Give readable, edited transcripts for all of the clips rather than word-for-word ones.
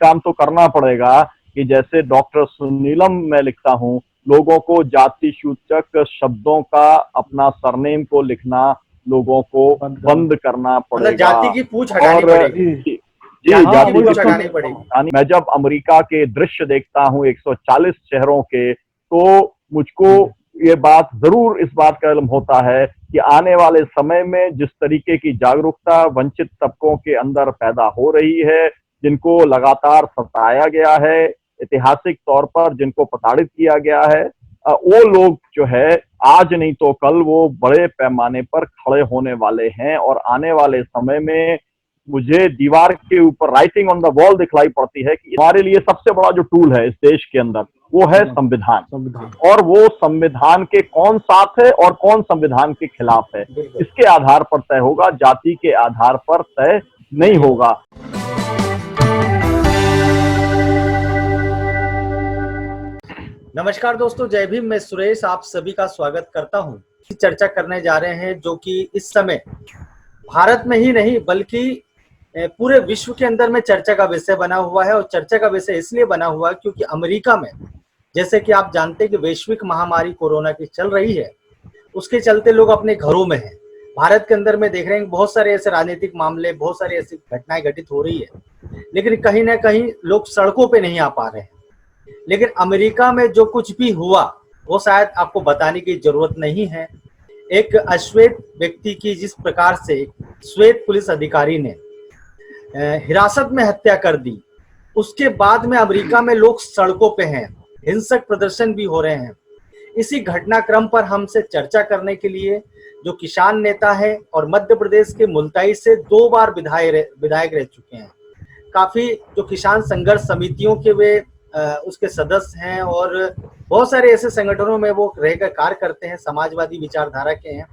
काम तो करना पड़ेगा कि जैसे डॉक्टर सुनीलम मैं लिखता हूँ, लोगों को जाति सूचक शब्दों का अपना सरनेम को लिखना लोगों को बंद करना मतलब पड़ेगा। जाति की पूछ हटानी और पड़ेगी। जी, जाति की जाति पूछ की हटानी पड़ेगी। यानी मैं जब अमेरिका के दृश्य देखता हूँ 140 शहरों के, तो मुझको ये बात जरूर इस बात का इल्म होता है कि आने वाले समय में जिस तरीके की जागरूकता वंचित तबकों के अंदर पैदा हो रही है, जिनको लगातार सताया गया है, ऐतिहासिक तौर पर जिनको प्रताड़ित किया गया है, वो लोग जो है आज नहीं तो कल वो बड़े पैमाने पर खड़े होने वाले हैं। और आने वाले समय में मुझे दीवार के ऊपर राइटिंग ऑन द वॉल दिखलाई पड़ती है कि हमारे लिए सबसे बड़ा जो टूल है इस देश के अंदर वो है संविधान। और वो संविधान के कौन साथ है और कौन संविधान के खिलाफ है, इसके आधार पर तय होगा, जाति के आधार पर तय नहीं होगा। नमस्कार दोस्तों, जय भीम। मैं सुरेश आप सभी का स्वागत करता हूं। चर्चा करने जा रहे हैं जो कि इस समय भारत में ही नहीं बल्कि पूरे विश्व के अंदर में चर्चा का विषय बना हुआ है। और चर्चा का विषय इसलिए बना हुआ है क्योंकि अमेरिका में, जैसे कि आप जानते हैं कि वैश्विक महामारी कोरोना की चल रही है, उसके चलते लोग अपने घरों में हैं। भारत के अंदर में देख रहे हैं बहुत सारे ऐसे राजनीतिक मामले, बहुत सारी ऐसी घटनाएं घटित हो रही है, लेकिन कहीं ना कहीं लोग सड़कों पे नहीं आ पा रहे हैं। लेकिन अमेरिका में जो कुछ भी हुआ वो शायद आपको बताने की जरूरत नहीं है। एक अश्वेत व्यक्ति की जिस प्रकार से श्वेत पुलिस अधिकारी ने हिरासत में हत्या कर दी, उसके बाद में अमेरिका में लोग सड़कों पे हैं, हिंसक प्रदर्शन भी हो रहे हैं। इसी घटनाक्रम पर हमसे चर्चा करने के लिए जो किसान नेता है और मध्य प्रदेश के मुल्ताई से 2 बार विधायक रह चुके हैं, काफी जो किसान संघर्ष समितियों के वे उसके सदस्य हैं और बहुत सारे ऐसे संगठनों में वो रहकर कार्य करते हैं, समाजवादी विचारधारा के हैं,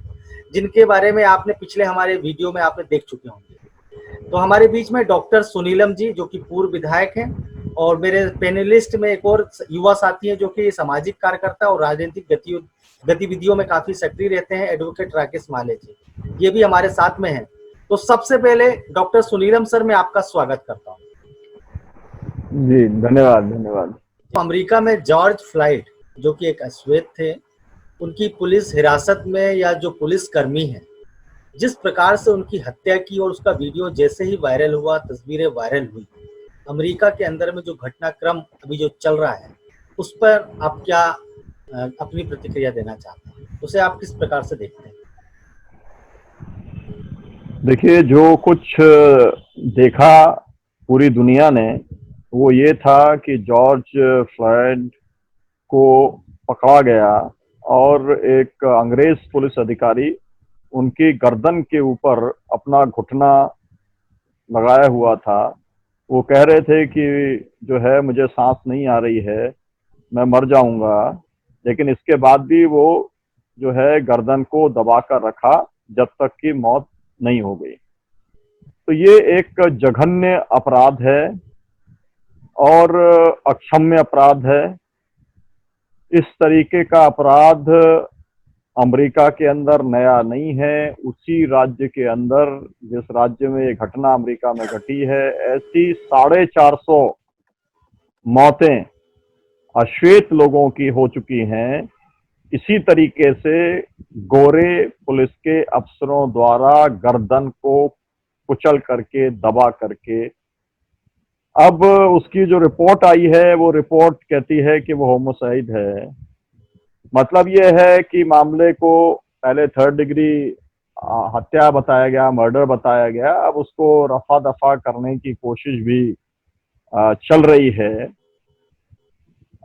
जिनके बारे में आपने पिछले हमारे वीडियो में आपने देख चुके होंगे। तो हमारे बीच में डॉक्टर सुनीलम जी जो कि पूर्व विधायक हैं, और मेरे पैनलिस्ट में एक और युवा साथी हैं जो कि सामाजिक कार्यकर्ता और राजनीतिक गतिविधियों में काफी सक्रिय रहते हैं, एडवोकेट राकेश माले जी, ये भी हमारे साथ में हैं। तो सबसे पहले डॉक्टर सुनीलम सर, मैं आपका स्वागत करता हूँ। जी धन्यवाद धन्यवाद। अमेरिका में जॉर्ज फ्लॉयड जो कि एक अश्वेत थे, उनकी पुलिस हिरासत में या जो पुलिस कर्मी है, जिस प्रकार से उनकी हत्या की और उसका वीडियो जैसे ही वायरल हुआ, तस्वीरें वायरल हुई, अमेरिका के अंदर में जो घटनाक्रम अभी जो चल रहा है उस पर आप क्या अपनी प्रतिक्रिया देना चाहते हैं, उसे आप किस प्रकार से देखते हैं? देखिए, जो कुछ देखा पूरी दुनिया ने वो ये था कि जॉर्ज फ्लॉयड को पकड़ा गया और एक अंग्रेज पुलिस अधिकारी उनकी गर्दन के ऊपर अपना घुटना लगाया हुआ था। वो कह रहे थे कि जो है मुझे सांस नहीं आ रही है, मैं मर जाऊंगा, लेकिन इसके बाद भी वो जो है गर्दन को दबाकर रखा जब तक कि मौत नहीं हो गई। तो ये एक जघन्य अपराध है और अक्षम्य अपराध है। इस तरीके का अपराध अमेरिका के अंदर नया नहीं है। उसी राज्य के अंदर, जिस राज्य में ये घटना अमेरिका में घटी है, ऐसी 450 मौतें अश्वेत लोगों की हो चुकी हैं। इसी तरीके से गोरे पुलिस के अफसरों द्वारा गर्दन को कुचल करके, दबा करके। अब उसकी जो रिपोर्ट आई है वो रिपोर्ट कहती है कि वो होमोसाइड है। मतलब ये है कि मामले को पहले 3rd डिग्री हत्या बताया गया, मर्डर बताया गया, अब उसको रफा दफा करने की कोशिश भी चल रही है।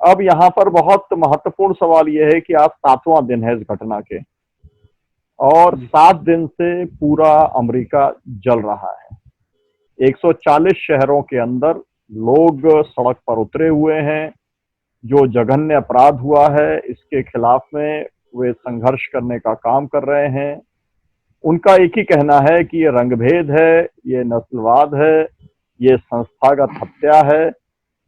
अब यहाँ पर बहुत महत्वपूर्ण सवाल यह है कि आज 7वां दिन है इस घटना के और 7 दिन से पूरा अमेरिका जल रहा है। 140 शहरों के अंदर लोग सड़क पर उतरे हुए हैं। जो जघन्य अपराध हुआ है इसके खिलाफ में वे संघर्ष करने का काम कर रहे हैं। उनका एक ही कहना है कि ये रंगभेद है, ये नस्लवाद है, ये संस्थागत हत्या है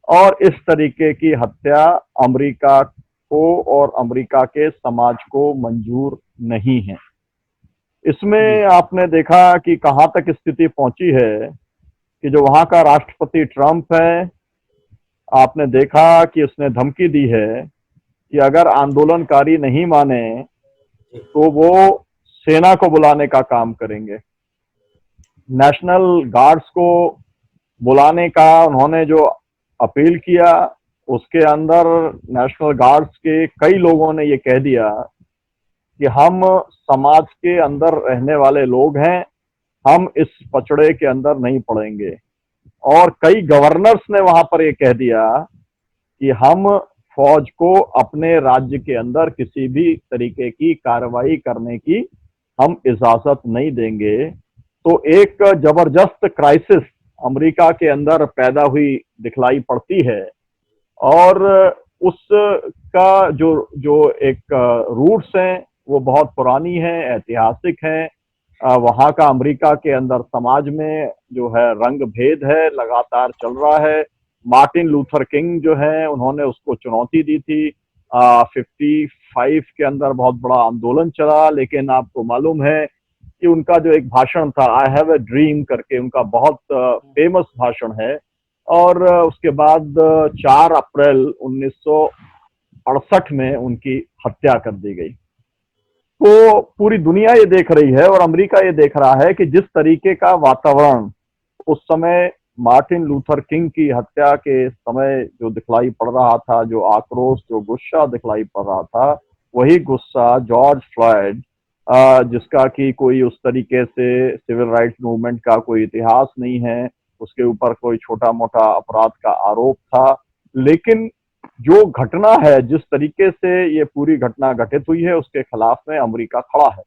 और इस तरीके की हत्या अमेरिका को और अमेरिका के समाज को मंजूर नहीं है। इसमें आपने देखा कि कहां तक स्थिति पहुंची है कि जो वहां का राष्ट्रपति ट्रंप है आपने देखा कि उसने धमकी दी है कि अगर आंदोलनकारी नहीं माने जी। तो वो सेना को बुलाने का काम करेंगे। नेशनल गार्ड्स को बुलाने का उन्होंने जो अपील किया, उसके अंदर नेशनल गार्ड्स के कई लोगों ने ये कह दिया कि हम समाज के अंदर रहने वाले लोग हैं, हम इस पचड़े के अंदर नहीं पड़ेंगे। और कई गवर्नर्स ने वहां पर ये कह दिया कि हम फौज को अपने राज्य के अंदर किसी भी तरीके की कार्रवाई करने की हम इजाजत नहीं देंगे। तो एक जबरदस्त क्राइसिस अमेरिका के अंदर पैदा हुई दिखलाई पड़ती है। और उसका जो जो एक रूट्स हैं वो बहुत पुरानी है, ऐतिहासिक है। वहाँ का अमेरिका के अंदर समाज में जो है रंग भेद है, लगातार चल रहा है। मार्टिन लूथर किंग जो है उन्होंने उसको चुनौती दी थी। 55 के अंदर बहुत बड़ा आंदोलन चला, लेकिन आपको मालूम है कि उनका जो एक भाषण था, आई हैव ए ड्रीम करके, उनका बहुत फेमस भाषण है। और उसके बाद 4 अप्रैल 1968 में उनकी हत्या कर दी गई। तो पूरी दुनिया ये देख रही है और अमेरिका ये देख रहा है कि जिस तरीके का वातावरण उस समय मार्टिन लूथर किंग की हत्या के समय जो दिखलाई पड़ रहा था, जो आक्रोश, जो गुस्सा दिखलाई पड़ रहा था, वही गुस्सा जॉर्ज फ्लॉयड, जिसका कि कोई उस तरीके से सिविल राइट्स मूवमेंट का कोई इतिहास नहीं है, उसके ऊपर कोई छोटा मोटा अपराध का आरोप था, लेकिन जो घटना है, जिस तरीके से ये पूरी घटना घटित हुई है, उसके खिलाफ में अमेरिका खड़ा है।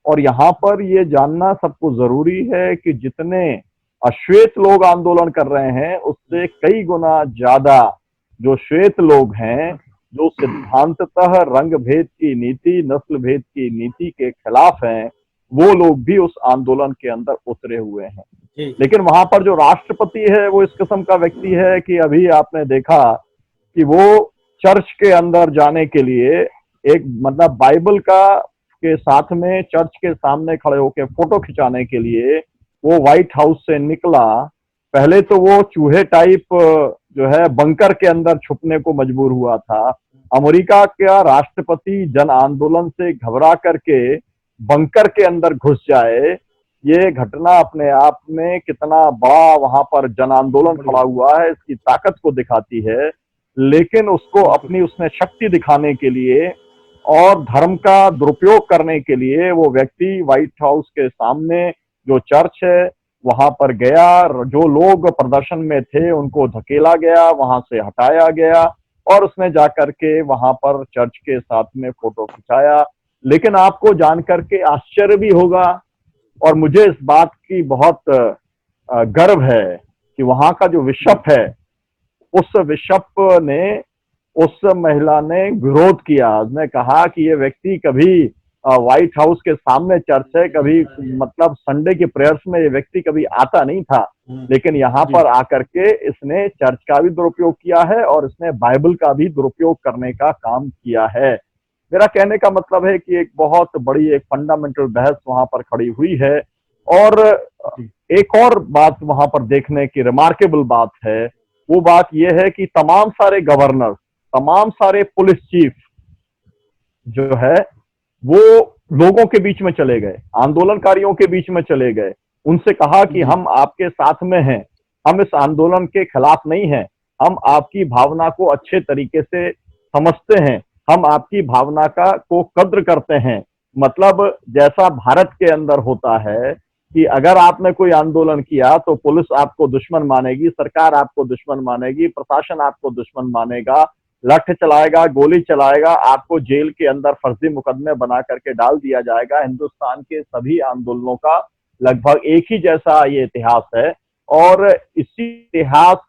और यहाँ पर ये जानना सबको जरूरी है कि जितने अश्वेत लोग आंदोलन कर रहे हैं, उससे कई गुना ज्यादा जो श्वेत लोग हैं, जो सिद्धांततः रंग भेद की नीति, नस्ल भेद की नीति के खिलाफ हैं, वो लोग भी उस आंदोलन के अंदर उतरे हुए हैं। जी। लेकिन वहां पर जो राष्ट्रपति है वो इस किस्म का व्यक्ति है कि अभी आपने देखा कि वो चर्च के अंदर जाने के लिए एक मतलब बाइबल का के साथ में चर्च के सामने खड़े होकर फोटो खिंचाने के लिए वो व्हाइट हाउस से निकला। पहले तो वो चूहे टाइप जो है बंकर के अंदर छुपने को मजबूर हुआ था। अमेरिका का राष्ट्रपति जन आंदोलन से घबरा करके बंकर के अंदर घुस जाए, ये घटना अपने आप में कितना बड़ा वहां पर जन आंदोलन खड़ा हुआ है, इसकी ताकत को दिखाती है। लेकिन उसको अपनी उसने शक्ति दिखाने के लिए और धर्म का दुरुपयोग करने के लिए वो व्यक्ति व्हाइट हाउस के सामने जो चर्च है वहां पर गया। जो लोग प्रदर्शन में थे उनको धकेला गया, वहां से हटाया गया और उसने जाकर के वहां पर चर्च के साथ में फोटो खिंचाया। लेकिन आपको जानकर के आश्चर्य भी होगा और मुझे इस बात की बहुत गर्व है कि वहां का जो बिशप है, उस बिशप ने, उस महिला ने विरोध किया। उसने कहा कि ये व्यक्ति कभी व्हाइट हाउस के सामने चर्च है, कभी मतलब संडे के प्रेयर्स में ये व्यक्ति कभी आता नहीं था, लेकिन यहाँ पर आकर के इसने चर्च का भी दुरुपयोग किया है और इसने बाइबल का भी दुरुपयोग करने का काम किया है। मेरा कहने का मतलब है कि एक बहुत बड़ी एक फंडामेंटल बहस वहां पर खड़ी हुई है। और एक और बात वहां पर देखने की रिमार्केबल बात है, वो बात यह है कि तमाम सारे गवर्नर, तमाम सारे पुलिस चीफ जो है वो लोगों के बीच में चले गए, आंदोलनकारियों के बीच में चले गए, उनसे कहा कि हम आपके साथ में हैं, हम इस आंदोलन के खिलाफ नहीं हैं, हम आपकी भावना को अच्छे तरीके से समझते हैं, हम आपकी भावना का को कद्र करते हैं। मतलब जैसा भारत के अंदर होता है कि अगर आपने कोई आंदोलन किया तो पुलिस आपको दुश्मन मानेगी, सरकार आपको दुश्मन मानेगी, प्रशासन आपको दुश्मन मानेगा, लठ चलाएगा, गोली चलाएगा, आपको जेल के अंदर फर्जी मुकदमे बना करके डाल दिया जाएगा। हिंदुस्तान के सभी आंदोलनों का लगभग एक ही जैसा ये इतिहास है। और इसी इतिहास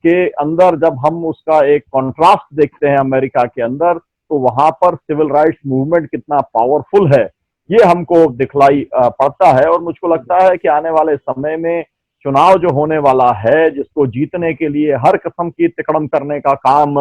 के अंदर जब हम उसका एक कॉन्ट्रास्ट देखते हैं अमेरिका के अंदर, तो वहां पर सिविल राइट्स मूवमेंट कितना पावरफुल है ये हमको दिखलाई पड़ता है। और मुझको लगता है कि आने वाले समय में चुनाव जो होने वाला है, जिसको जीतने के लिए हर किस्म की तिकड़म करने का काम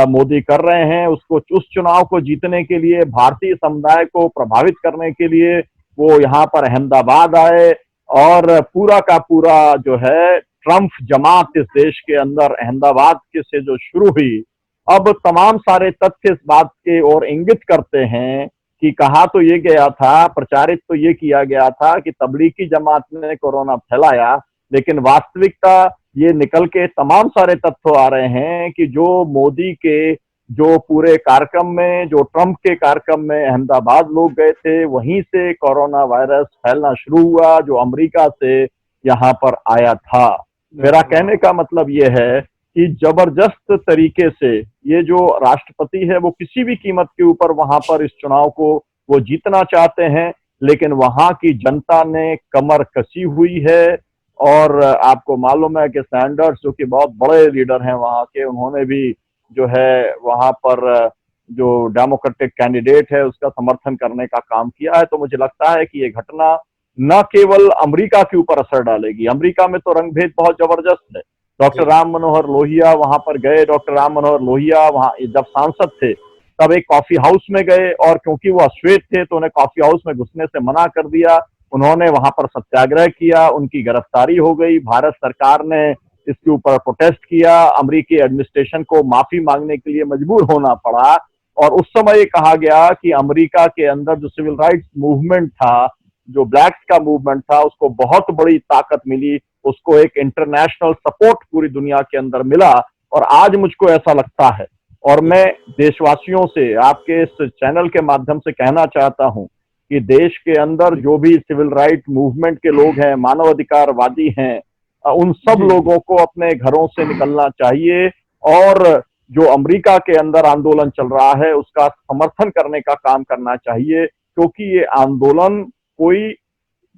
मोदी कर रहे हैं, उसको उस चुनाव को जीतने के लिए, भारतीय समुदाय को प्रभावित करने के लिए वो यहाँ पर अहमदाबाद आए और पूरा का पूरा जो है ट्रम्प जमात इस देश के अंदर अहमदाबाद के से जो शुरू हुई, अब तमाम सारे तथ्य इस बात के ओर इंगित करते हैं कि कहा तो ये गया था, प्रचारित तो ये किया गया था कि तबलीगी जमात ने कोरोना फैलाया, लेकिन वास्तविकता ये निकल के तमाम सारे तथ्य आ रहे हैं कि जो मोदी के जो पूरे कार्यक्रम में, जो ट्रंप के कार्यक्रम में अहमदाबाद लोग गए थे, वहीं से कोरोना वायरस फैलना शुरू हुआ, जो अमेरिका से यहाँ पर आया था। मेरा कहने का मतलब ये है कि जबरदस्त तरीके से ये जो राष्ट्रपति है वो किसी भी कीमत के ऊपर वहां पर इस चुनाव को वो जीतना चाहते हैं, लेकिन वहां की जनता ने कमर कसी हुई है। और आपको मालूम है कि सैंडर्स जो कि बहुत बड़े लीडर हैं वहां के, उन्होंने भी जो है वहां पर जो डेमोक्रेटिक कैंडिडेट है उसका समर्थन करने का काम किया है। तो मुझे लगता है कि ये घटना न केवल अमेरिका के ऊपर असर डालेगी, अमेरिका में तो रंगभेद बहुत जबरदस्त है। डॉक्टर राम मनोहर लोहिया वहां पर गए, डॉक्टर राम मनोहर लोहिया वहां जब सांसद थे तब एक कॉफी हाउस में गए, और क्योंकि वो अश्वेत थे तो उन्हें कॉफी हाउस में घुसने से मना कर दिया। उन्होंने वहां पर सत्याग्रह किया, उनकी गिरफ्तारी हो गई, भारत सरकार ने इसके ऊपर प्रोटेस्ट किया, अमेरिकी एडमिनिस्ट्रेशन को माफी मांगने के लिए मजबूर होना पड़ा। और उस समय ये कहा गया कि अमेरिका के अंदर जो सिविल राइट्स मूवमेंट था, जो ब्लैक्स का मूवमेंट था, उसको बहुत बड़ी ताकत मिली, उसको एक इंटरनेशनल सपोर्ट पूरी दुनिया के अंदर मिला। और आज मुझको ऐसा लगता है, और मैं देशवासियों से आपके इस चैनल के माध्यम से कहना चाहता हूं कि देश के अंदर जो भी सिविल राइट मूवमेंट के लोग हैं, मानवाधिकारवादी हैं, उन सब लोगों को अपने घरों से निकलना चाहिए और जो अमेरिका के अंदर आंदोलन चल रहा है उसका समर्थन करने का काम करना चाहिए, क्योंकि ये आंदोलन कोई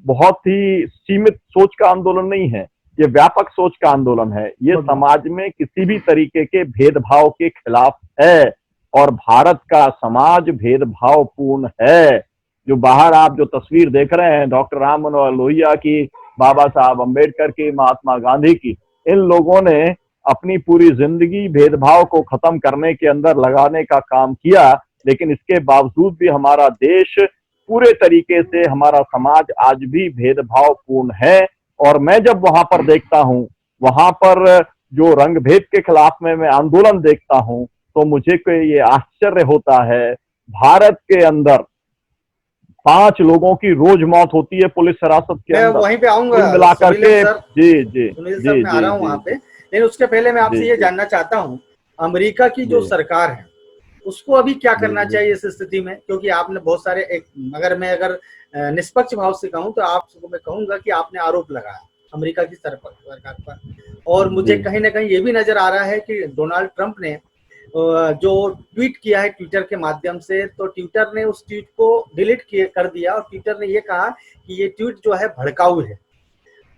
बहुत ही सीमित सोच का आंदोलन नहीं है, ये व्यापक सोच का आंदोलन है। ये समाज में किसी भी तरीके के भेदभाव के खिलाफ है, और भारत का समाज भेदभाव पूर्ण है। जो बाहर आप जो तस्वीर देख रहे हैं डॉक्टर राम मनोहर लोहिया की, बाबा साहब अम्बेडकर की, महात्मा गांधी की, इन लोगों ने अपनी पूरी जिंदगी भेदभाव को खत्म करने के अंदर लगाने का काम किया, लेकिन इसके बावजूद भी हमारा देश पूरे तरीके से, हमारा समाज आज भी भेदभाव पूर्ण है। और मैं जब वहां पर देखता हूं, वहां पर जो रंग भेद के खिलाफ में मैं आंदोलन देखता हूं, तो मुझे कोई ये आश्चर्य होता है, भारत के अंदर 5 लोगों की रोज मौत होती है पुलिस हिरासत के अंदर। वहीं पे आऊंगा कुल मिलाकर के जी जी सुनील सर, मैं आ रहा हूँ वहां पे, लेकिन उसके पहले मैं आपसे ये जानना चाहता हूँ, अमेरिका की जो सरकार है उसको अभी क्या करना चाहिए इस स्थिति में, क्योंकि आपने बहुत सारे अगर निष्पक्ष भाव से कहूँ तो आपको मैं कहूंगा कि आपने आरोप लगाया अमेरिका की सरकार पर, और मुझे कहीं ना कहीं ये भी नजर आ रहा है कि डोनाल्ड ट्रंप ने जो ट्वीट किया है ट्विटर के माध्यम से, तो ट्विटर ने उस ट्वीट को डिलीट कर दिया और ट्विटर ने ये कहा कि ये ट्वीट जो है भड़काऊ है।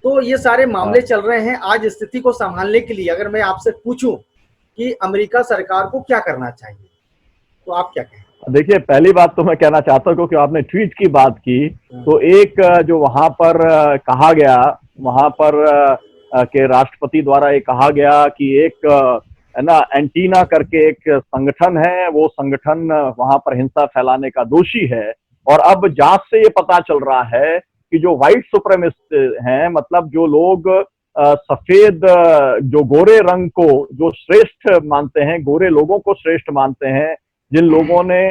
तो ये सारे मामले चल रहे हैं। आज स्थिति को संभालने के लिए अगर मैं आपसे पूछूं कि अमेरिका सरकार को क्या करना चाहिए, तो आप क्या कहें? देखिए, पहली बात तो मैं कहना चाहता हूँ, क्योंकि आपने ट्वीट की बात की, तो एक जो वहां पर कहा गया, वहां पर के राष्ट्रपति द्वारा ये कहा गया कि एक है ना एंटीना करके एक संगठन है, वो संगठन वहां पर हिंसा फैलाने का दोषी है। और अब जांच से ये पता चल रहा है कि जो व्हाइट सुप्रीमिस्ट हैं, मतलब जो लोग सफेद जो गोरे रंग को जो श्रेष्ठ मानते हैं, गोरे लोगों को श्रेष्ठ मानते हैं, जिन लोगों ने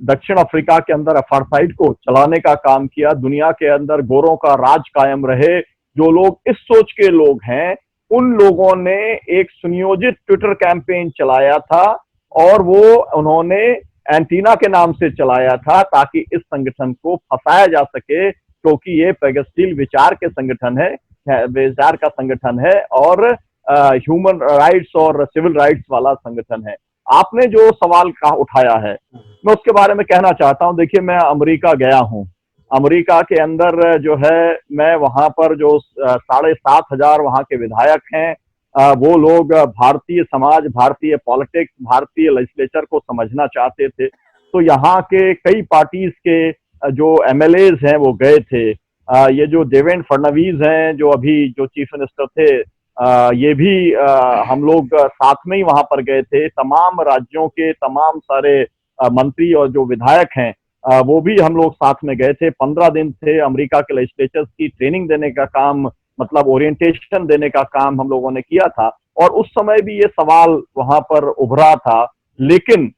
दक्षिण अफ्रीका के अंदर अपार्थाइड को चलाने का काम किया, दुनिया के अंदर गोरों का राज कायम रहे, जो लोग इस सोच के लोग हैं, उन लोगों ने एक सुनियोजित ट्विटर कैंपेन चलाया था, और वो उन्होंने एंटीना के नाम से चलाया था ताकि इस संगठन को फंसाया जा सके, क्योंकि ये प्रगतिशील विचार के संगठन है, विचार का संगठन है, और ह्यूमन राइट्स और सिविल राइट्स वाला संगठन है। आपने जो सवाल का उठाया है, मैं उसके बारे में कहना चाहता हूं। देखिए, मैं अमेरिका गया हूं, अमेरिका के अंदर जो है, मैं वहां पर जो 7,500 वहां के विधायक हैं, वो लोग भारतीय समाज, भारतीय पॉलिटिक्स, भारतीय लेजिस्लेचर को समझना चाहते थे। तो यहाँ के कई पार्टीज के जो एमएलएज हैं वो गए थे। ये जो देवेंद्र फडणवीस हैं, जो अभी जो चीफ मिनिस्टर थे, ये भी हम लोग साथ में ही वहां पर गए थे। तमाम राज्यों के तमाम सारे मंत्री और जो विधायक हैं, वो भी हम लोग साथ में गए थे। 15 दिन थे, अमेरिका के लेजिस्लेचर्स की ट्रेनिंग देने का काम मतलब ओरिएंटेशन देने का काम हम लोगों ने किया था, और उस समय भी ये सवाल वहां पर उभरा था। लेकिन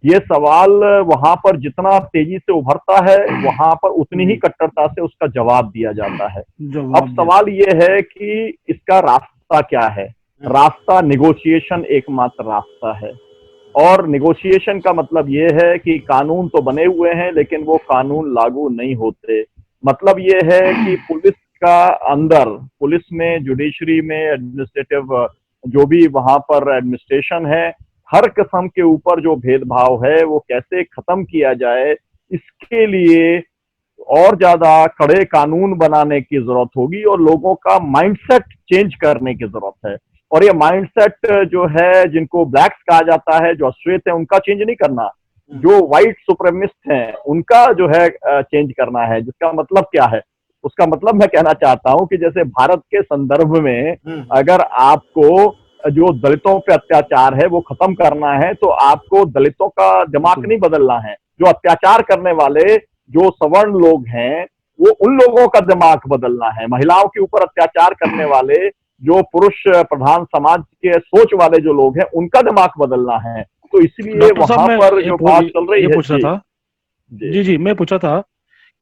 ये सवाल वहां पर जितना तेजी से उभरता है, वहां पर उतनी ही कट्टरता से उसका जवाब दिया जाता है। अब जवाब दिया। सवाल ये है कि इसका रास्ता क्या है। रास्ता निगोशिएशन एकमात्र रास्ता है, और निगोशिएशन का मतलब ये है कि कानून तो बने हुए हैं लेकिन वो कानून लागू नहीं होते। मतलब ये है कि पुलिस का अंदर, पुलिस में, जुडिशरी में, एडमिनिस्ट्रेटिव जो भी वहां पर एडमिनिस्ट्रेशन है, हर किस्म के ऊपर जो भेदभाव है वो कैसे खत्म किया जाए, इसके लिए और ज्यादा कड़े कानून बनाने की जरूरत होगी, और लोगों का माइंडसेट चेंज करने की जरूरत है। और ये माइंडसेट जो है, जिनको ब्लैक्स कहा जाता है, जो अश्वेत है, उनका चेंज नहीं करना, जो व्हाइट सुप्रीमिस्ट हैं उनका जो है चेंज करना है। जिसका मतलब क्या है? उसका मतलब मैं कहना चाहता हूं कि जैसे भारत के संदर्भ में अगर आपको जो दलितों पे अत्याचार है वो खत्म करना है, तो आपको दलितों का दिमाग नहीं बदलना है। जो अत्याचार करने वाले जो सवर्ण लोग हैं, वो उन लोगों का दिमाग बदलना है। महिलाओं के ऊपर अत्याचार करने वाले जो पुरुष प्रधान समाज के सोच वाले जो लोग हैं, उनका दिमाग बदलना है। तो इसलिए डॉक्टर साहब, वहां मैं पर जो बात चल रही ये है, पूछ रहा था। जी जी, मैं पूछा था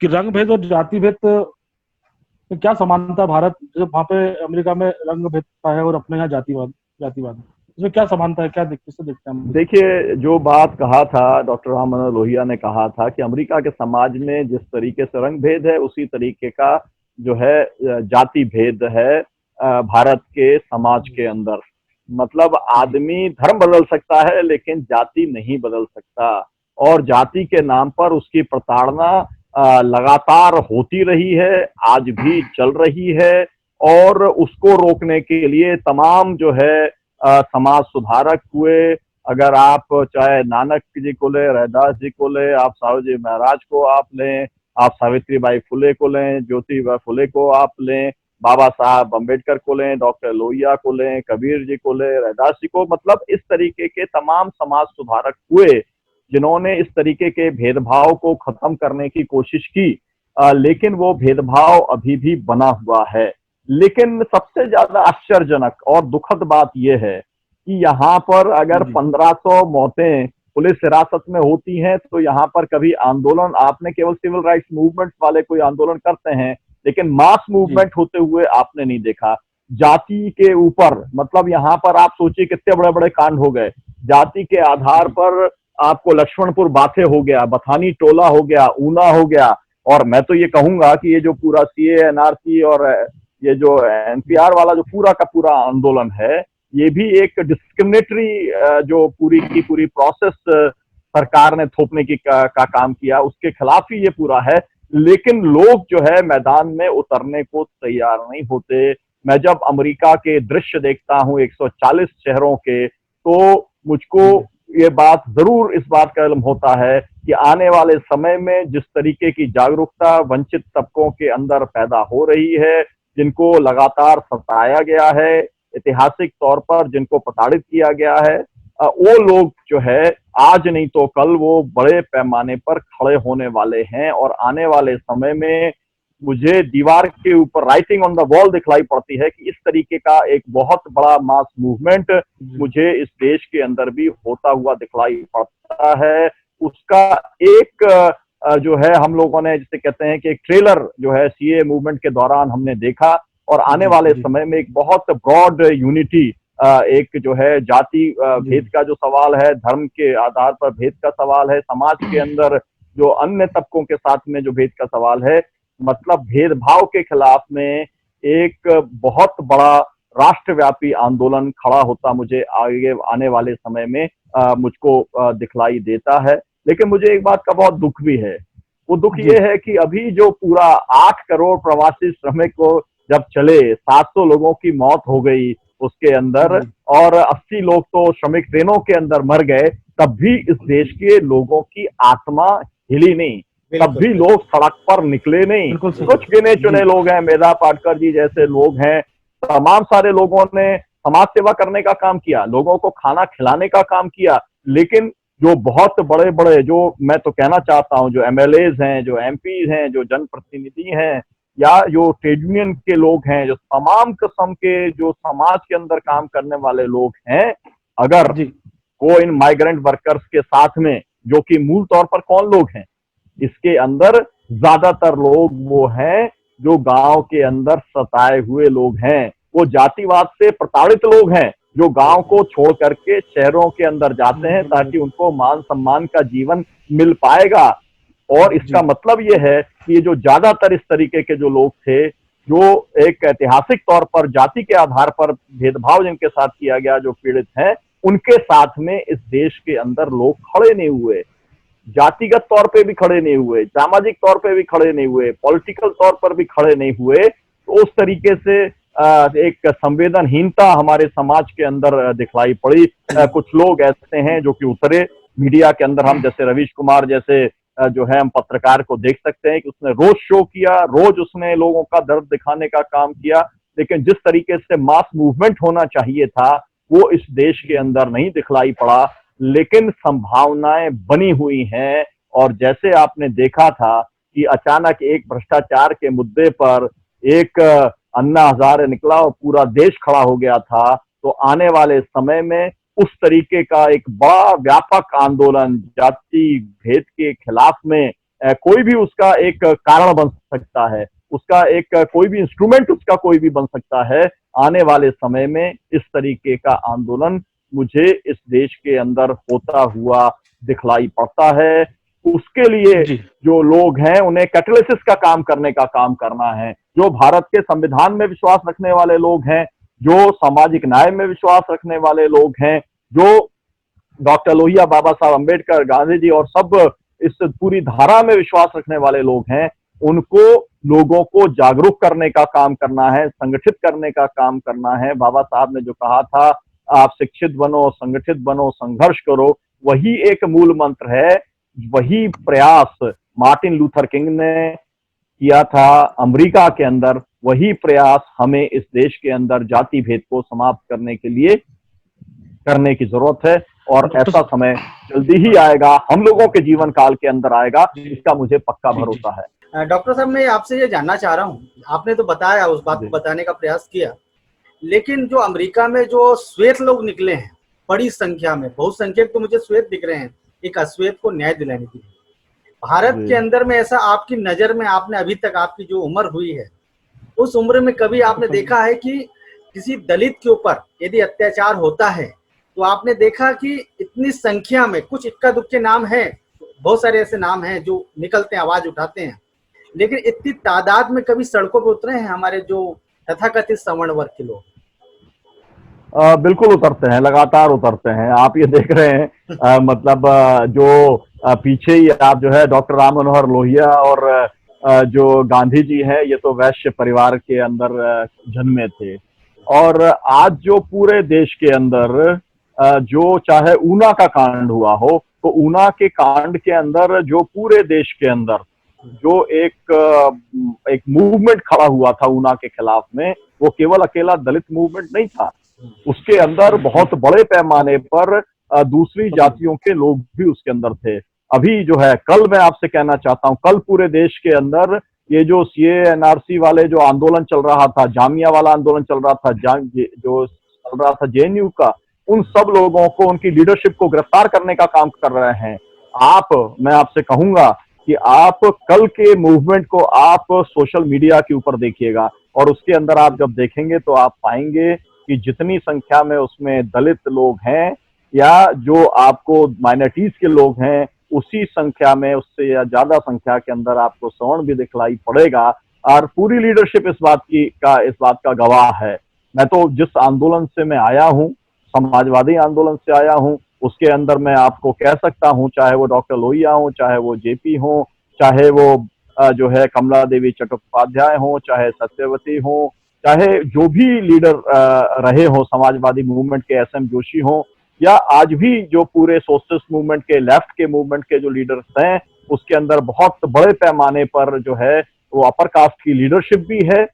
कि रंग भेद और जाति भेद में क्या समानता भारत, जब वहाँ पे अमेरिका में रंग भेद है और अपने यहाँ जातिवाद, इसमें क्या समानता है, क्या किससे देखते हैं हम? देखिए, जो बात कहा था डॉक्टर राम मनोहर लोहिया ने, कहा था कि अमेरिका के समाज में जिस तरीके से रंग भेद है, उसी तरीके का जो है जाति भेद है भारत के समाज के अंदर। मतलब आदमी धर्म बदल सकता है लेकिन जाति नहीं बदल सकता, और जाति के नाम पर उसकी प्रताड़ना लगातार होती रही है, आज भी चल रही है। और उसको रोकने के लिए तमाम जो है समाज सुधारक हुए। अगर आप चाहे नानक जी को ले, रैदास जी को ले, आप साहू जी महाराज को आप लें, आप सावित्रीबाई फुले को लें, ज्योतिबा फुले को आप लें, बाबा साहब अम्बेडकर को लें, डॉक्टर लोहिया को लें, कबीर जी को लें, रैदास जी को, मतलब इस तरीके के तमाम समाज सुधारक हुए जिन्होंने इस तरीके के भेदभाव को खत्म करने की कोशिश की। लेकिन वो भेदभाव अभी भी बना हुआ है। लेकिन सबसे ज्यादा आश्चर्यजनक और दुखद बात यह है कि यहाँ पर अगर 1500 मौतें पुलिस हिरासत में होती हैं, तो यहाँ पर कभी आंदोलन, आपने केवल सिविल राइट्स मूवमेंट वाले कोई आंदोलन करते हैं, लेकिन मास मूवमेंट होते हुए आपने नहीं देखा। जाति के ऊपर, मतलब यहाँ पर आप सोचिए कितने बड़े बड़े कांड हो गए। जाति के आधार पर आपको लक्ष्मणपुर बाथे हो गया, बथानी टोला हो गया, ऊना हो गया। और मैं तो ये कहूंगा कि ये जो पूरा सीए, एनआरसी और ये जो एनपीआर वाला जो पूरा का पूरा आंदोलन है, ये भी एक डिस्क्रिमिनेटरी जो पूरी की पूरी प्रोसेस सरकार ने थोपने की का काम किया, उसके खिलाफ ही ये पूरा है। लेकिन लोग जो है मैदान में उतरने को तैयार नहीं होते। मैं जब अमेरिका के दृश्य देखता हूँ 140 शहरों के, तो मुझको ये बात जरूर इस बात का इल्म होता है कि आने वाले समय में जिस तरीके की जागरूकता वंचित तबकों के अंदर पैदा हो रही है, जिनको लगातार सताया गया है, ऐतिहासिक तौर पर जिनको प्रताड़ित किया गया है, वो लोग जो है आज नहीं तो कल वो बड़े पैमाने पर खड़े होने वाले हैं। और आने वाले समय में मुझे दीवार के ऊपर राइटिंग ऑन द वॉल दिखलाई पड़ती है कि इस तरीके का एक बहुत बड़ा मास मूवमेंट मुझे इस देश के अंदर भी होता हुआ दिखलाई पड़ता है। उसका एक जो है हम लोगों ने जिसे कहते हैं कि एक ट्रेलर जो है सीए मूवमेंट के दौरान हमने देखा, और आने वाले समय में एक बहुत ब्रॉड यूनिटी, एक जो है जाति भेद का जो सवाल है, धर्म के आधार पर भेद का सवाल है, समाज के अंदर जो अन्य तबकों के साथ में जो भेद का सवाल है, मतलब भेदभाव के खिलाफ में एक बहुत बड़ा राष्ट्रव्यापी आंदोलन खड़ा होता मुझे आगे आने वाले समय में मुझको दिखलाई देता है। लेकिन मुझे एक बात का बहुत दुख भी है। वो दुख ये है कि अभी जो पूरा 8 करोड़ प्रवासी श्रमिक को जब चले, 700 लोगों की मौत हो गई उसके अंदर, और 80 लोग तो श्रमिक ट्रेनों के अंदर मर गए, तब भी इस देश के लोगों की आत्मा हिली नहीं, तब भी लोग सड़क पर निकले नहीं। कुछ गिने चुने लोग हैं, मेधा पाटकर जी जैसे लोग हैं, तमाम सारे लोगों ने समाज सेवा करने का काम किया, लोगों को खाना खिलाने का काम किया। लेकिन जो बहुत बड़े बड़े, जो मैं तो कहना चाहता हूं, जो एमएलएज हैं, जो एमपी हैं, जो जनप्रतिनिधि हैं, या जो ट्रेड यूनियन के लोग हैं, जो तमाम किस्म के जो समाज के अंदर काम करने वाले लोग हैं, अगर जी वो इन माइग्रेंट वर्कर्स के साथ में, जो कि मूल तौर पर कौन लोग हैं, इसके अंदर ज्यादातर लोग वो हैं जो गांव के अंदर सताए हुए लोग हैं, वो जातिवाद से प्रताड़ित लोग हैं, जो गांव को छोड़ करके शहरों के अंदर जाते हैं ताकि उनको मान सम्मान का जीवन मिल पाएगा। और इसका जी मतलब ये है कि ये जो ज्यादातर इस तरीके के जो लोग थे, जो एक ऐतिहासिक तौर पर जाति के आधार पर भेदभाव जिनके साथ किया गया, जो पीड़ित हैं, उनके साथ में इस देश के अंदर लोग खड़े नहीं हुए, जातिगत तौर पे भी खड़े नहीं हुए, सामाजिक तौर पे भी खड़े नहीं हुए, पॉलिटिकल तौर पर भी खड़े नहीं हुए। तो उस तरीके से एक संवेदनहीनता हमारे समाज के अंदर दिखलाई पड़ी। कुछ लोग ऐसे हैं जो कि उतरे मीडिया के अंदर, हम जैसे रवीश कुमार जैसे जो है हम पत्रकार को देख सकते हैं कि उसने रोज शो किया, रोज उसने लोगों का दर्द दिखाने का काम किया, लेकिन जिस तरीके से मास मूवमेंट होना चाहिए था वो इस देश के अंदर नहीं दिखलाई पड़ा। लेकिन संभावनाएं बनी हुई हैं, और जैसे आपने देखा था कि अचानक एक भ्रष्टाचार के मुद्दे पर एक अन्ना हजारे निकला और पूरा देश खड़ा हो गया था, तो आने वाले समय में उस तरीके का एक बड़ा व्यापक आंदोलन जाति भेद के खिलाफ में कोई भी उसका एक कारण बन सकता है, उसका एक कोई भी इंस्ट्रूमेंट उसका कोई भी बन सकता है। आने वाले समय में इस तरीके का आंदोलन मुझे इस देश के अंदर होता हुआ दिखलाई पड़ता है। उसके लिए जी जो लोग हैं उन्हें कैटलिसिस का काम करने का काम करना है, जो भारत के संविधान में विश्वास रखने वाले लोग हैं, जो सामाजिक न्याय में विश्वास रखने वाले लोग हैं, जो डॉक्टर लोहिया, बाबा साहब अम्बेडकर, गांधी जी और सब इस पूरी धारा में विश्वास रखने वाले लोग हैं, उनको लोगों को जागरूक करने का काम करना है, संगठित करने का काम करना है। बाबा साहब ने जो कहा था, आप शिक्षित बनो, संगठित बनो, संघर्ष करो, वही एक मूल मंत्र है। वही प्रयास मार्टिन लूथर किंग ने किया था अमेरिका के अंदर, वही प्रयास हमें इस देश के अंदर जाति भेद को समाप्त करने के लिए करने की जरूरत है। और ऐसा समय जल्दी ही आएगा, हम लोगों के जीवन काल के अंदर आएगा, इसका मुझे पक्का भरोसा है। डॉक्टर साहब, मैं आपसे ये जानना चाह रहा हूँ, आपने तो बताया, उस बात को बताने का प्रयास किया, लेकिन जो अमेरिका में जो श्वेत लोग निकले हैं बड़ी संख्या में, बहुसंख्यक तो मुझे श्वेत दिख रहे हैं एक अश्वेत को न्याय दिलाने के लिए, भारत के अंदर में ऐसा आपकी नजर में, आपने अभी तक आपकी जो उम्र हुई है उस उम्र में कभी आपने देखा है कि किसी दलित के ऊपर यदि अत्याचार होता है तो आपने देखा कि इतनी संख्या में, कुछ इक्का दुक्के नाम हैं, बहुत सारे ऐसे नाम हैं जो निकलते हैं, आवाज उठाते हैं, लेकिन इतनी तादाद में कभी सड़कों पर उतरे हैं हमारे जो तथाकथित सवर्ण वर्ग के लोग? बिल्कुल उतरते हैं, लगातार उतरते हैं। आप ये देख रहे हैं मतलब जो पीछे ही आप जो है डॉक्टर राम मनोहर लोहिया और जो गांधी जी हैं, ये तो वैश्य परिवार के अंदर जन्मे थे। और आज जो पूरे देश के अंदर जो चाहे ऊना का कांड हुआ हो, तो ऊना के कांड के अंदर जो पूरे देश के अंदर जो एक मूवमेंट खड़ा हुआ था ऊना के खिलाफ में, वो केवल अकेला दलित मूवमेंट नहीं था, उसके अंदर बहुत बड़े पैमाने पर दूसरी जातियों के लोग भी उसके अंदर थे। अभी जो है, कल मैं आपसे कहना चाहता हूं, कल पूरे देश के अंदर ये जो सीए एनआरसी वाले जो आंदोलन चल रहा था, जामिया वाला आंदोलन चल रहा था, जो चल रहा था जेएनयू का, उन सब लोगों को, उनकी लीडरशिप को गिरफ्तार करने का काम कर रहे हैं। मैं आपसे कहूंगा कि आप कल के मूवमेंट को आप सोशल मीडिया के ऊपर देखिएगा, और उसके अंदर आप जब देखेंगे तो आप पाएंगे कि जितनी संख्या में उसमें दलित लोग हैं या जो आपको माइनॉरिटीज के लोग हैं, उसी संख्या में, उससे या ज्यादा संख्या के अंदर आपको सवर्ण भी दिखलाई पड़ेगा। और पूरी लीडरशिप इस बात का गवाह है। मैं तो जिस आंदोलन से मैं आया हूं, समाजवादी आंदोलन से आया हूं, उसके अंदर मैं आपको कह सकता हूं, चाहे वो डॉक्टर लोहिया हो, चाहे वो जेपी हो, चाहे वो जो है कमला देवी चट्टोपाध्याय हो, चाहे सत्यवती हो, चाहे जो भी लीडर रहे हो समाजवादी मूवमेंट के, एसएम जोशी हो, या आज भी जो पूरे सोशलिस्ट मूवमेंट के, लेफ्ट के मूवमेंट के जो लीडर्स हैं, उसके अंदर बहुत बड़े पैमाने पर जो है वो अपर कास्ट की लीडरशिप भी है।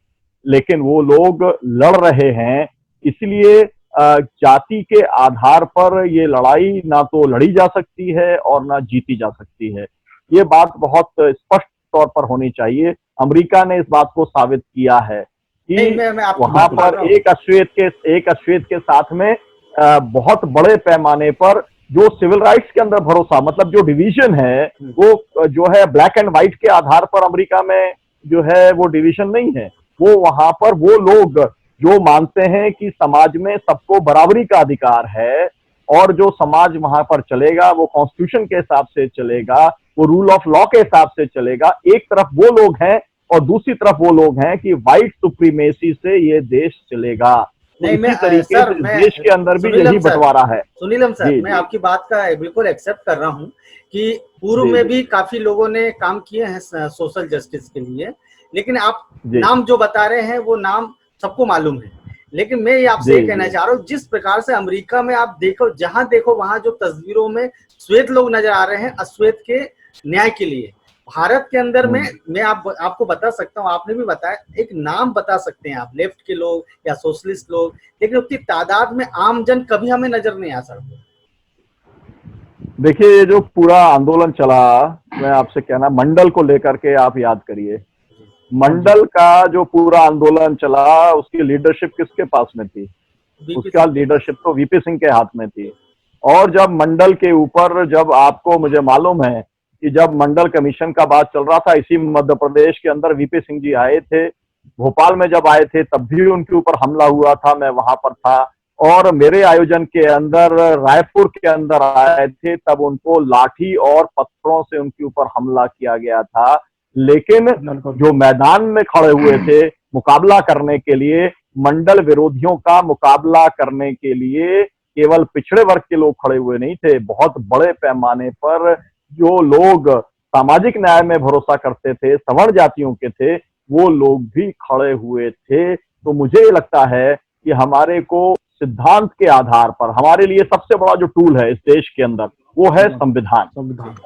लेकिन वो लोग लड़ रहे हैं, इसलिए जाति के आधार पर ये लड़ाई ना तो लड़ी जा सकती है और ना जीती जा सकती है। ये बात बहुत स्पष्ट तौर पर होनी चाहिए। अमेरिका ने इस बात को साबित किया है कि वहां पर एक अश्वेत के साथ में बहुत बड़े पैमाने पर जो सिविल राइट्स के अंदर भरोसा, मतलब जो डिवीजन है वो जो है ब्लैक एंड व्हाइट के आधार पर अमेरिका में जो है वो डिवीजन नहीं है। वो वहां पर वो लोग जो मानते हैं कि समाज में सबको बराबरी का अधिकार है और जो समाज वहां पर चलेगा वो कॉन्स्टिट्यूशन के हिसाब से चलेगा, वो रूल ऑफ लॉ के हिसाब से चलेगा। एक तरफ वो लोग हैं और दूसरी तरफ वो लोग हैं कि व्हाइट सुप्रीमेसी से ये देश चलेगा। नहीं, इसी तरीके से देश के अंदर भी यही बंटवारा है। सुनीलम सर, मैं आपकी बात का बिल्कुल एक्सेप्ट कर रहा हूं कि पूर्व में भी काफी लोगों ने काम किए हैं सोशल जस्टिस के लिए, लेकिन आप नाम जो बता रहे हैं वो नाम सबको मालूम है। लेकिन मैं ये आपसे ये कहना चाह रहा हूँ, जिस प्रकार से अमेरिका में आप देखो, जहां देखो वहां जो तस्वीरों में श्वेत लोग नजर आ रहे हैं अश्वेत के न्याय के लिए, भारत के अंदर में मैं आपको बता सकता हूँ, आपने भी बताया, एक नाम बता सकते हैं आप, लेफ्ट के लोग या सोशलिस्ट लोग, लेकिन उतनी तादाद में आम जन कभी हमें नजर नहीं आ सकते। देखिए, ये जो पूरा आंदोलन चला, मैं आपसे कहना, मंडल को लेकर के आप याद करिए, मंडल का जो पूरा आंदोलन चला उसकी लीडरशिप किसके पास में थी? उसका लीडरशिप तो वीपी सिंह के हाथ में थी। और जब मंडल के ऊपर, जब आपको, मुझे मालूम है कि जब मंडल कमीशन का बात चल रहा था, इसी मध्य प्रदेश के अंदर वीपी सिंह जी आए थे, भोपाल में जब आए थे तब भी उनके ऊपर हमला हुआ था, मैं वहां पर था। और मेरे आयोजन के अंदर रायपुर के अंदर आए थे, तब उनको लाठी और पत्थरों से उनके ऊपर हमला किया गया था। लेकिन जो मैदान में खड़े हुए थे मुकाबला करने के लिए, मंडल विरोधियों का मुकाबला करने के लिए केवल पिछड़े वर्ग के लोग खड़े हुए नहीं थे, बहुत बड़े पैमाने पर जो लोग सामाजिक न्याय में भरोसा करते थे, सवर्ण जातियों के थे, वो लोग भी खड़े हुए थे। तो मुझे ये लगता है कि हमारे को सिद्धांत के आधार पर, हमारे लिए सबसे बड़ा जो टूल है इस देश के अंदर वो है संविधान,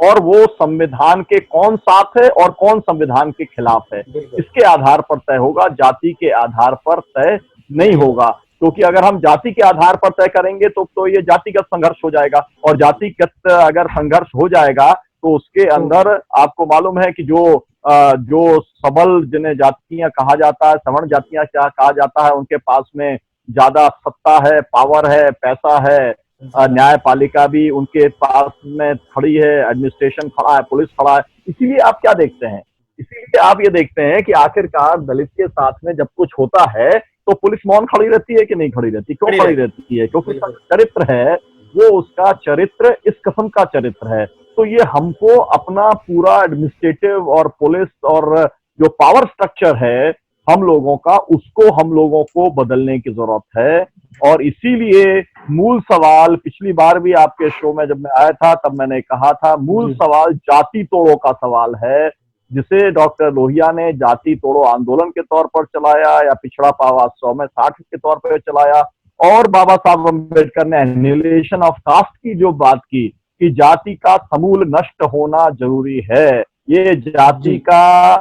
और वो संविधान के कौन साथ है और कौन संविधान के खिलाफ है, इसके आधार पर तय होगा, जाति के आधार पर तय नहीं होगा। क्योंकि अगर हम जाति के आधार पर तय करेंगे तो ये जातिगत संघर्ष हो जाएगा, और जातिगत अगर संघर्ष हो जाएगा तो उसके अंदर आपको मालूम है कि जो सबल जिन्हें जातियां कहा जाता है, सवर्ण जातियां क्या कहा जाता है, उनके पास में ज्यादा सत्ता है, पावर है, पैसा है, न्यायपालिका भी उनके पास में खड़ी है, एडमिनिस्ट्रेशन खड़ा है, पुलिस खड़ा है। इसीलिए आप क्या देखते हैं, इसीलिए आप ये देखते हैं कि आखिरकार दलित के साथ में जब कुछ होता है तो पुलिस मौन खड़ी रहती है कि नहीं खड़ी रहती? क्यों खड़ी रहती है? क्योंकि उसका चरित्र है, वो उसका चरित्र इस किस्म का चरित्र है। तो ये हमको अपना पूरा एडमिनिस्ट्रेटिव और पुलिस और जो पावर स्ट्रक्चर है हम लोगों का, उसको हम लोगों को बदलने की जरूरत है। और इसीलिए मूल सवाल, पिछली बार भी आपके शो में जब मैं आया था तब मैंने कहा था, मूल सवाल जाति तोड़ो का सवाल है, जिसे डॉक्टर लोहिया ने जाति तोड़ो आंदोलन के तौर पर चलाया या पिछड़ा पावा 100 में 60 के तौर पर चलाया, और बाबा साहब अम्बेडकर ने एनिहिलेशन ऑफ कास्ट की जो बात की कि जाति का समूल नष्ट होना जरूरी है। ये जाति का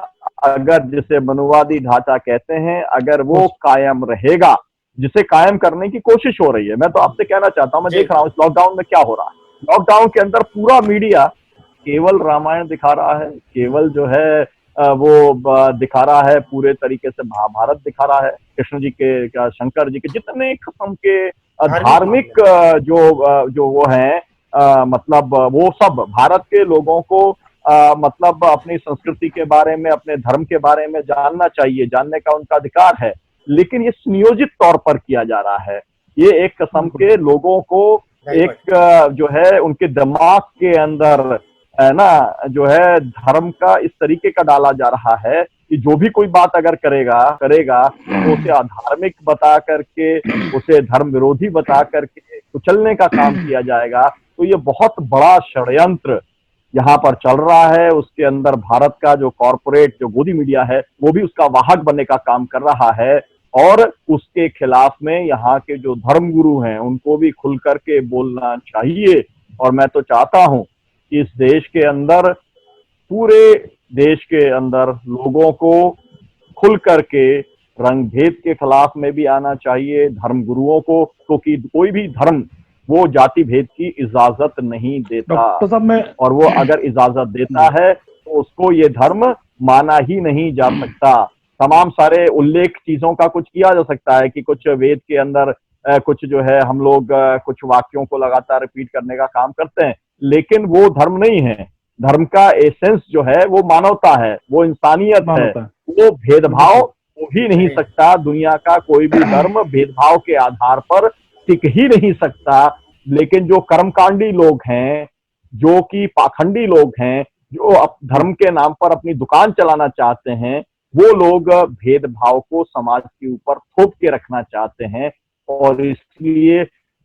अगर, जिसे मनुवादी ढांचा कहते हैं, अगर वो कायम रहेगा, जिसे कायम करने की कोशिश हो रही है। मैं तो आपसे कहना चाहता हूं, मैं देख रहा हूं लॉकडाउन में क्या हो रहा है। लॉकडाउन के अंदर पूरा मीडिया केवल रामायण दिखा रहा है, केवल जो है वो दिखा रहा है, पूरे तरीके से महाभारत दिखा रहा है, कृष्ण जी के, शंकर जी के, जितने किस्म के धार्मिक जो वो हैं, मतलब वो सब भारत के लोगों को मतलब अपनी संस्कृति के बारे में, अपने धर्म के बारे में जानना चाहिए, जानने का उनका अधिकार है। लेकिन ये सुनियोजित तौर पर किया जा रहा है। ये एक किस्म के लोगों को एक जो है उनके दिमाग के अंदर है ना, जो है धर्म का इस तरीके का डाला जा रहा है कि जो भी कोई बात अगर करेगा तो उसे अधार्मिक बता करके, उसे धर्म विरोधी बता करके कुचलने का काम किया जाएगा। तो ये बहुत बड़ा षड्यंत्र यहाँ पर चल रहा है। उसके अंदर भारत का जो कॉरपोरेट, जो गोदी मीडिया है, वो भी उसका वाहक बनने का काम कर रहा है, और उसके खिलाफ में यहाँ के जो धर्मगुरु हैं उनको भी खुल करके बोलना चाहिए। और मैं तो चाहता हूँ कि इस देश के अंदर, पूरे देश के अंदर लोगों को खुल करके रंग भेद के खिलाफ में भी आना चाहिए, धर्म गुरुओं को, क्योंकि कोई भी धर्म वो जाति भेद की इजाजत नहीं देता, और वो अगर इजाजत देता है तो उसको ये धर्म माना ही नहीं जा सकता। तमाम सारे उल्लेख चीजों का कुछ किया जा सकता है कि कुछ वेद के अंदर कुछ जो है हम लोग कुछ वाक्यों को लगातार रिपीट करने का काम करते हैं, लेकिन वो धर्म नहीं है। धर्म का एसेंस जो है वो मानवता है, वो इंसानियत है, मानवता है। वो भेदभाव हो ही नहीं सकता। दुनिया का कोई भी धर्म भेदभाव के आधार पर टिक ही नहीं सकता। लेकिन जो कर्मकांडी लोग हैं, जो कि पाखंडी लोग हैं, जो धर्म के नाम पर अपनी दुकान चलाना चाहते हैं, वो लोग भेदभाव को समाज के ऊपर थोप के रखना चाहते हैं। और इसलिए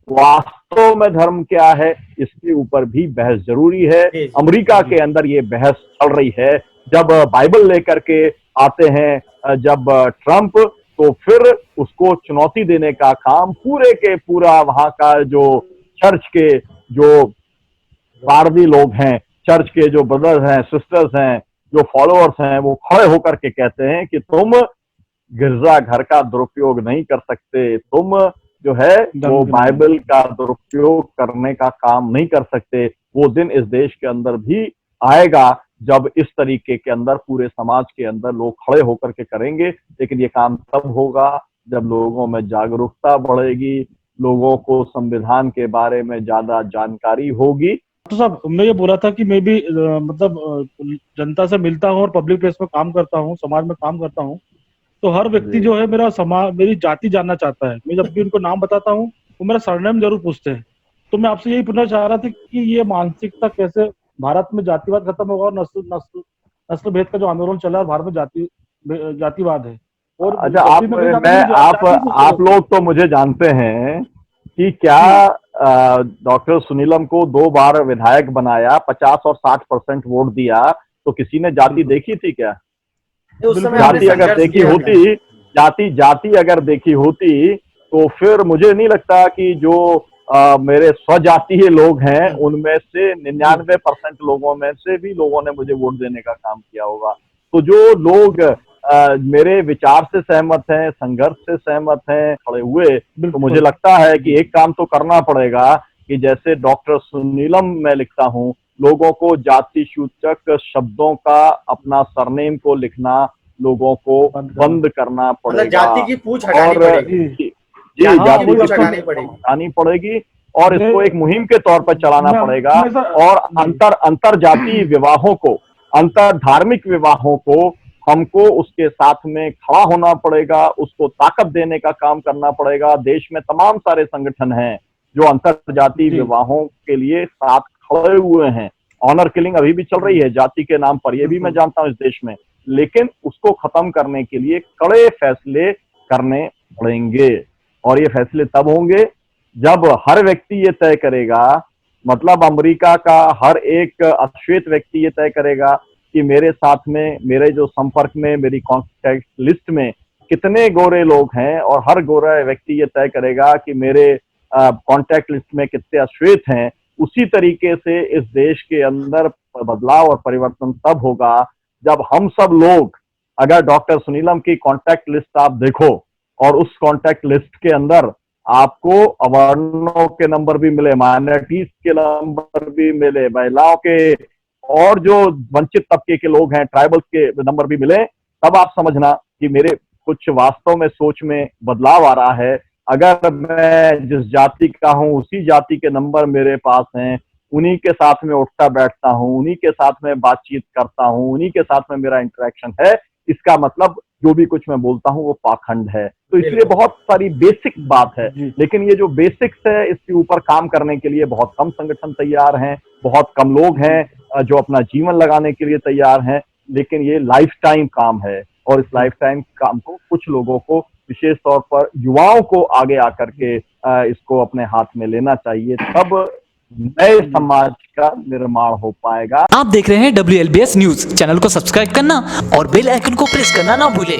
वास्तव में धर्म क्या है, इसके ऊपर भी बहस जरूरी है। अमेरिका के अंदर ये बहस चल रही है। जब बाइबल लेकर के आते हैं जब ट्रंप, तो फिर उसको चुनौती देने का काम पूरे के पूरा वहां का जो चर्च के जो पारदी लोग हैं, चर्च के जो ब्रदर्स हैं, सिस्टर्स हैं, जो फॉलोअर्स हैं, वो खड़े होकर के कहते हैं कि तुम गिरजा घर का दुरुपयोग नहीं कर सकते, तुम जो है वो बाइबल का दुरुपयोग करने का काम नहीं कर सकते। वो दिन इस देश के अंदर भी आएगा जब इस तरीके के अंदर पूरे समाज के अंदर लोग खड़े होकर के करेंगे। लेकिन ये काम तब होगा जब लोगों में जागरूकता बढ़ेगी, लोगों को संविधान के बारे में ज्यादा जानकारी होगी। तो साहब, मैं ये बोला था कि मैं भी मतलब जनता से मिलता हूँ और पब्लिक प्लेस में काम करता हूँ, समाज में काम करता हूँ, तो हर व्यक्ति जो है मेरा समाज, मेरी जाति जानना चाहता है। मैं जब भी उनको नाम बताता हूँ वो मेरा सरनेम जरूर पूछते हैं। तो मैं आपसे यही पूछना चाह रहा था कि ये मानसिकता कैसे भारत में जातिवाद खत्म होगा और नस्ल भेद का जो आंदोलन चला है भारत में जातिवाद है। और अच्छा, आप लोग तो मुझे जानते हैं कि क्या डॉक्टर सुनीलम को 2 बार विधायक बनाया, 50 और 60% वोट दिया, तो किसी ने जाति देखी थी क्या? जाति अगर देखी होती, जाति अगर देखी होती, तो फिर मुझे नहीं लगता कि जो मेरे स्वजातीय लोग हैं उनमें से 99% लोगों में से भी लोगों ने मुझे वोट देने का काम किया होगा। तो जो लोग मेरे विचार से सहमत हैं, संघर्ष से सहमत हैं, खड़े हुए, तो मुझे लगता है कि एक काम तो करना पड़ेगा कि जैसे डॉक्टर सुनीलम मैं लिखता हूँ, लोगों को जाति सूचक शब्दों का अपना सरनेम को लिखना लोगों को बंद करना पड़ेगा। जाति की पूछ हटानी पड़ेगी। जाति की पूछ हटानी पड़ेगी और इसको एक मुहिम के तौर पर चलाना पड़ेगा। और अंतर जाति विवाहों को, अंतर धार्मिक विवाहों को हमको उसके साथ में खड़ा होना पड़ेगा, उसको ताकत देने का काम करना पड़ेगा। देश में तमाम सारे संगठन हैं जो अंतर जाति विवाहों के लिए साथ खड़े हुए हैं। ऑनर किलिंग अभी भी चल रही है जाति के नाम पर, ये भी मैं जानता हूं इस देश में, लेकिन उसको खत्म करने के लिए कड़े फैसले करने पड़ेंगे। और ये फैसले तब होंगे जब हर व्यक्ति ये तय करेगा, मतलब अमेरिका का हर एक अश्वेत व्यक्ति ये तय करेगा कि मेरे साथ में, मेरे जो संपर्क में, मेरी कॉन्टैक्ट लिस्ट में कितने गोरे लोग हैं, और हर गोरा व्यक्ति ये तय करेगा कि मेरे कॉन्टैक्ट लिस्ट में कितने अश्वेत हैं। उसी तरीके से इस देश के अंदर बदलाव और परिवर्तन तब होगा जब हम सब लोग, अगर डॉक्टर सुनीलम की कॉन्टैक्ट लिस्ट आप देखो और उस कॉन्टैक्ट लिस्ट के अंदर आपको अवर्णों के नंबर भी मिले, माइनॉरिटीज के नंबर भी मिले, महिलाओं के और जो वंचित तबके के लोग हैं, ट्राइबल्स के नंबर भी मिले, तब आप समझना कि मेरे कुछ वास्तव में सोच में बदलाव आ रहा है। अगर मैं जिस जाति का हूं उसी जाति के नंबर मेरे पास हैं, उन्हीं के साथ में उठता बैठता हूं, उन्हीं के साथ में बातचीत करता हूं, उन्हीं के साथ में मेरा इंटरेक्शन है, इसका मतलब जो भी कुछ मैं बोलता हूं वो पाखंड है। तो इसलिए बहुत सारी बेसिक बात है, लेकिन ये जो बेसिक्स है इसके ऊपर काम करने के लिए बहुत कम संगठन तैयार हैं, बहुत कम लोग हैं जो अपना जीवन लगाने के लिए तैयार हैं। लेकिन ये लाइफ टाइम काम है और इस लाइफ टाइम काम को कुछ लोगों को, विशेष तौर पर युवाओं को आगे आकर के इसको अपने हाथ में लेना चाहिए, तब नए समाज का निर्माण हो पाएगा। आप देख रहे हैं WLBS न्यूज। चैनल को सब्सक्राइब करना और बेल आइकन को प्रेस करना ना भूले।